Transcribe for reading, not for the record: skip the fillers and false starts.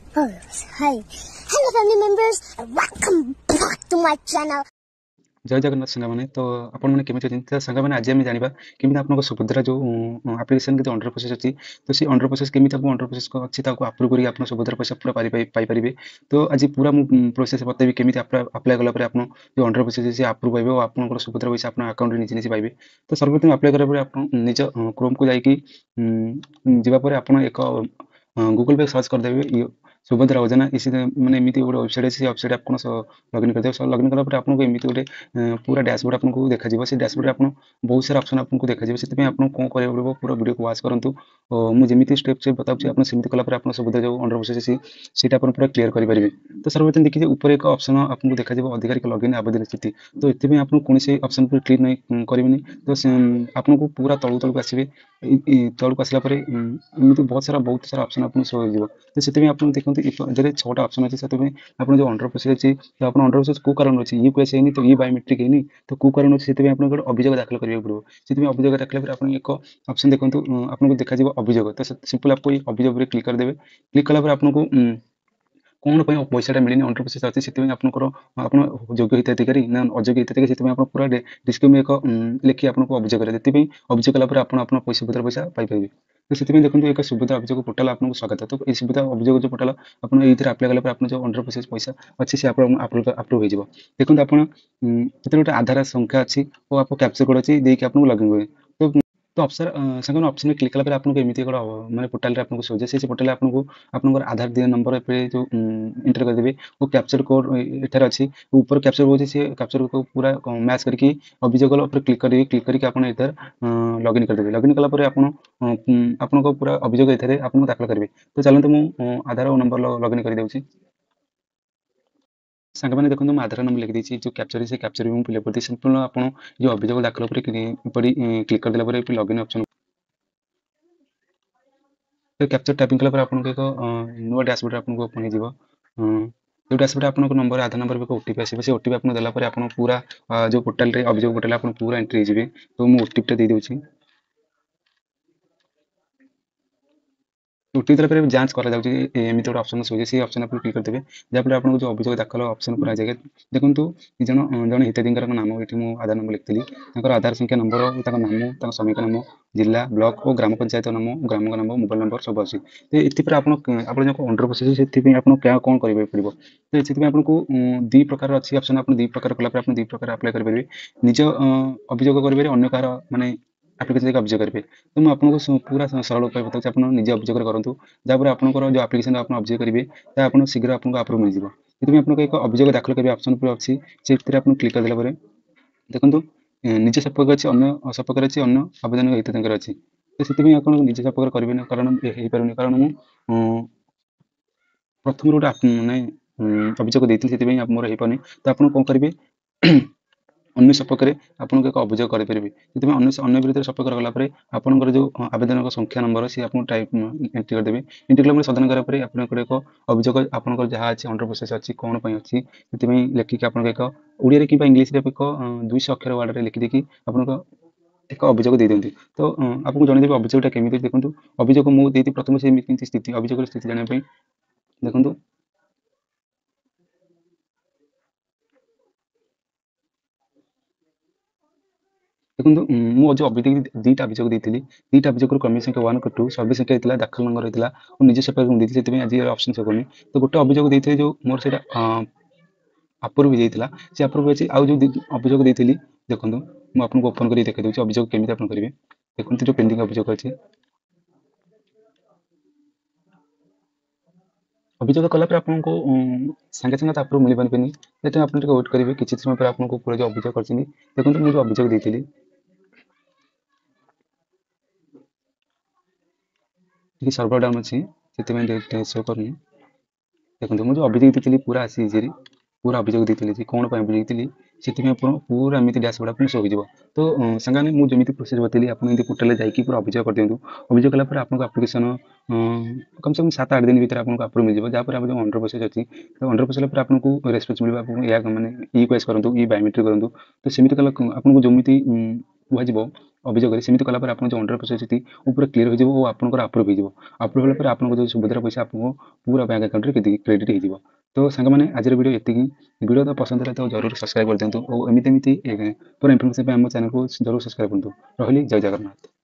Hi. Hello family members and welcome back to my channel. जय जगन्नाथ सांगने तो आपण मैंने केमी अच्छी सांगने आज आम जाना केमी आप सुभद्रा जो आप्लिकेसन के अंडर प्रोसेस अच्छी तो सी अंडर प्रोसेस केमी अंडर प्रोसेस अच्छी आप्रुव कर आप सुभद्रा पैसा पूरा पाइपर तो आज पूरा मुझे प्रोसेस बताइए केमी आप्लाय कलापर आप जो अंडर प्रोसेस से आप्रुव पाइबे और आप सुभद्रा पैसा आप अकाउंट निजे निजे पाइबे तो सर्वप्रथम आप्लाय करापर आप निज क्रोम को जावापर आप एक गूगल पे सर्च करदेवे सुभद्रा योजना इसी मैंने एमती गोटे वेबसाइट अच्छी वेबसाइट आप लगइन कर लगइन कलापर आपको एमती गोटे पूरा डैशबोर्ड आपको देखा से डैशबोर्ड आप बहुत सारा ऑप्शन आपको देखा से आपको कौन करा पड़ो पूरा वीडियो को वाच करूँ मुझे स्टेप स्टेप बताऊँ आप कलापर आप सुभद्रा जो अंडर प्रोसेस सीटा आप पूरा क्लीयर करेंगे तो सर्वप्रथम देखिए ऊपर एक ऑप्शन आपको देखा अधिकारी लगइन आवेदन स्थिति तो ये आपको कौन से ऑप्शन पर क्लिक नहीं करेंगे तो आपको पूरा तलू तलू आसवे तलू आसला एमती बहुत सारा ऑप्शन आपको शो हो तो से आप देखते जब 6टा ऑप्शन अच्छे से आप जो अंडर प्रोसेस अच्छी तो आप अंडर प्रोसेस को कारण अच्छी यूपीएस है तो बायोमेट्रिक है तो को कारण अच्छी से आप अभियोग दाखल करा पड़ो से अभियोग दाखल आप एक ऑप्शन देखो आपको देखा अभियोग तो सिंपल आपको अभियोग क्लिक करदे क्लिक कलापर आपको कौन पैसा मिलनी अंडर प्रोसेस अच्छी से आपंकर आप योग्य हिताधिकारी ना अयोग्य हिताधिकारी से आप पूरा डिस्क्रिप्शन में एक लिखी आपको अभियोग करें अभियोग कलापर आप सुभद्रा पैसा पाइपर तो से देखो एक सुभद्रा अभियोग पोर्टाल आपको स्वागत तो ये सुभद्रा अभियोग जो पोर्टाल आप आप्लाय कलापर आप जो अंडर प्रोसेस पैसा अच्छी से आप्रुव हो देखो आप गोटे आधार संख्या अच्छी और आप कैप्चर कोड अच्छी देखिए आपको लगइन हुए तो अफसर संग ऑप्शन में क्लिक कलापर आपको एमती गोटे मैंने पोर्टाल आपको शो से पोर्टाल आपको आपंकर आधार दिया नंबर जो इंटर करदेवे वो कैप्चर कोड एठार अच्छी ऊपर कैप्चर कोड से कैप्चर को पूरा मैच करके अभियोग क्लिक करेंगे क्लिक करके आप इधर लगइन करदेवे लगइन कलापर आप पूरा अभियोग ये आप दाखिल करेंगे तो चलते मुझे आधार नंबर लगइन कर सांग मैंने देखो मैं आधार नंबर लिखी जो कैप्चर से कैप्चर भी फिलअप करती सिंपल आप जो अभियोग दाखिल क्लिक करदेला लगइन ऑप्शन तो कैप्चर टाइपिंग कलापर आपको एक नुआ डैशबोर्ड आपको ओपन हो जो डैशबोर्ड आपको नंबर आधार नंबर एक ओटीपी आसे से ओटीपी आप देलापर आप पूरा जो पोर्टाल अभियोग पोर्टाल आप पूरा एंट्री हो तो मुझे ओटीपी दे दूसरी ओटीपी देला जांच करा एमती गोटे ऑप्शन शो से ऑप्शन आप क्लिक करदेवे जहाँफल आपको जो अभियोग दाखल ऑप्शन पर जाए देखो जन हिताधिकारी नाम ये मुझे आधार नंबर लिखी आधार संख्या नंबर नाम श्रमिक नाम जिला ब्लॉक और ग्राम पंचायत नाम ग्राम नाम मोबाइल नंबर सब अच्छी तो ये आप जो अंडर प्रोसेस से क्या कौन करेंगे पड़ो तो ये आपको दी प्रकार अच्छी ऑप्शन आप दी प्रकार कलापर आप दी प्रकार अप्लाई करेंगे निज अभियोग करेंगे अन्य कार माने आप्लिकेसन अभियोग करेंगे तो मुझे आपको पूरा सरल उपाय बताऊँ आप निजे अभियोग करूँ जहाँपर आपंकर जो आप्लिकेसन आप अभियोग करेंगे तो आप शीघ्र आपको आप्रुव मिल जाए आपको एक अभियोग दाखिल करेंगे ऑप्शन पर अच्छी से आप क्लिक करदेला देखो निज सपक्ष अच्छी अन्य सपक्ष अच्छी अन्य आवेदन हिताधिकारी अच्छी तो से आप निज सपक्ष करेंगे कारण हो पारे कारण मुझे प्रथम गोटे मैंने अभियोग देती से मोर हो पानी तो आप कौन करेंगे अन्य सपक्ष आपको एक अभियोग करेंगे से अन्य विरुद्ध सपक्ष गलापर आपंकर जो आवेदन संख्या नंबर सी आप टाइप एंट्री करदेवे एंट्री कला सदन करापर आप एक अभियोग आपंकर जहाँ अच्छी अंडर प्रोसेस अच्छी कौन अच्छी से लिखिक आप एक ओडिया कि इंग्लीश एक 200 अक्षर वार्ड लिखिदेकी आप एक अभियोग दे दिखाते तो आपको जनईदेवी अभियोगटा केमी देखो अभियोग मुझे प्रथम से स्थिति अभियोग स्थिति जानापी देखो देखो मुझे अभियोग दुईटा अभियोग देती दुईटा अभियोग क्रमिक संख्या 1 और 2 सर्विस संख्या होता दाखल नंबर होता और निज सेपरेट देती आज ऑप्शन से करनी तो गोटे अभियोग देते जो मोर से आप्रुव हो जाता से आप्रुव अच्छी आउ जो अभियोग देती देखो मुझे आपको ओपन कर देखा दूसरी अभियोग केमी आप करेंगे देखो जो पेंडिंग अभियोग अच्छी अभियोग कलापर आपको सागे सागे आप्रुव मिल पारे ये आप वेट करेंगे किसी समय पर आपको पूरा जो अभियोग कर देखो मुझे अभियोग देती सर्वर डाउन अच्छी से शो करनी देखो मुझे अभियोग देती पूरा आसी पूरा अभियोग देती कौन अभियोग देती से पूरा एमती डैशबोर्ड आपको शो हो तो सांगे मुझे प्रोसेस बताइली आप पोर्टाल जाकि पूरा अभियोग कर दिखाँ अभियोग कलापर आपको आप्लिकेसन कम से कम 7-8 दिन भर आपको आप्रुव मिल जाए जहाँपर आप जो अंडर प्रोसेस अच्छी तो अंडर प्रोसेस पर आपको रेस्पन्स मिले आपको या मैंने ई क्वेस करूँ ई बायोमेट्रिक करूँ तो सेमती कला आपको जमी କୁହାଯିବ ଅଭିଯୋଗରେ ସେମିତି କଲା ପରେ ଆପଣ ଯେଉଁ ଅଣ୍ଡର ପ୍ରୋସେସ୍ ଅଛି ପୁରା କ୍ଲିୟର ହୋଇଯିବ ଓ ଆପଣଙ୍କର ଆପ୍ରୁଭ୍ ହେଇଯିବ। ଆପ୍ରୁଭ୍ ହେଲା ପରେ ଆପଣଙ୍କ ଯେଉଁ ସୁଭଦ୍ରା ପଇସା ଆପଣଙ୍କୁ ପୁରା ବ୍ୟାଙ୍କ ଆକାଉଣ୍ଟରେ କ୍ରେଡ଼ିଟ୍ ହେଇଯିବ। ତ ସାଙ୍ଗମାନେ ଆଜିର ଭିଡ଼ିଓ ଏତିକି। ଭିଡ଼ିଓ ତ ପସନ୍ଦ ହେଲା ତ ଜରୁର ସବସ୍କ୍ରାଇବ୍ କରିଦିଅନ୍ତୁ ଓ ଏମିତି ପୁରା ଇନଫର୍ମେସନ୍ ପାଇଁ ଆମ ଚ୍ୟାନେଲକୁ ଜରୁର ସବସ୍କ୍ରାଇବ୍ କରନ୍ତୁ। ରହିଲି, ଜୟ ଜଗନ୍ନାଥ।